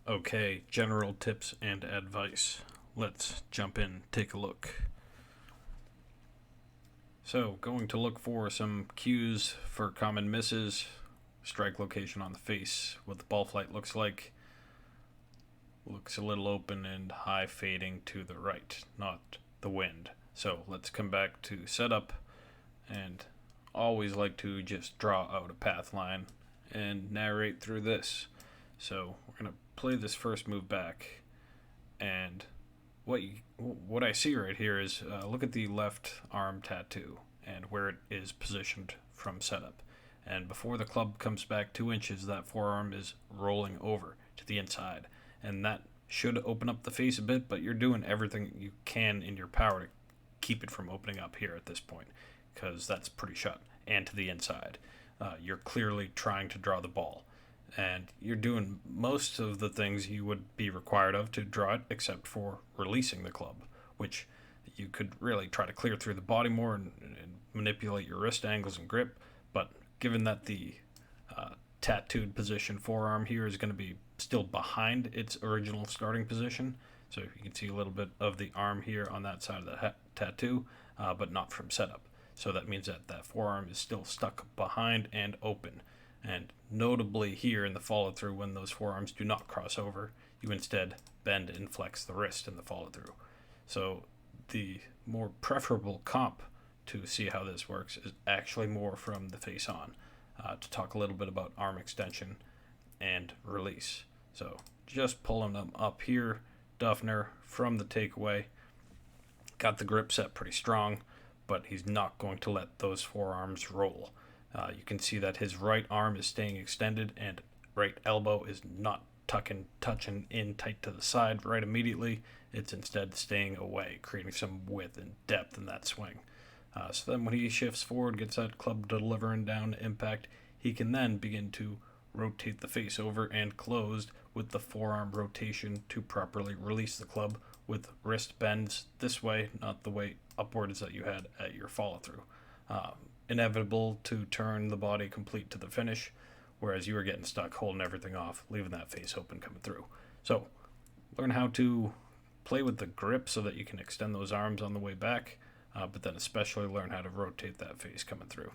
Okay, general tips and advice. Let's jump in, take a look. So, going to look for some cues for common misses, strike location on the face, what the ball flight looks like. Looks a little open and high fading to the right, not the wind. So, let's come back to setup and always like to just draw out a path line and narrate through this. So, we're going to play this first move back, and what I see right here is look at the left arm tattoo and where it is positioned from setup. And before the club comes back 2 inches, that forearm is rolling over to the inside, and that should open up the face a bit. But you're doing everything you can in your power to keep it from opening up here at this point, because that's pretty shut and to the inside. You're clearly trying to draw the ball, and you're doing most of the things you would be required of to draw it, except for releasing the club, which you could really try to clear through the body more and manipulate your wrist angles and grip. But given that the tattooed position forearm here is going to be still behind its original starting position, so you can see a little bit of the arm here on that side of the tattoo, but not from setup. So that means that that forearm is still stuck behind and open. And notably here in the follow through, when those forearms do not cross over, you instead bend and flex the wrist in the follow through. So the more preferable comp to see how this works is actually more from the face on, to talk a little bit about arm extension and release. So just pulling them up here, Duffner from the takeaway, got the grip set pretty strong, but he's not going to let those forearms roll. You can see that his right arm is staying extended and right elbow is not touching in tight to the side right immediately. It's instead staying away, creating some width and depth in that swing. So then when he shifts forward, gets that club delivering down to impact, he can then begin to rotate the face over and closed with the forearm rotation to properly release the club with wrist bends this way, not the way upwards that you had at your follow through. Inevitable to turn the body complete to the finish, whereas you were getting stuck holding everything off, leaving that face open coming through. So learn how to play with the grip so that you can extend those arms on the way back, but then especially learn how to rotate that face coming through.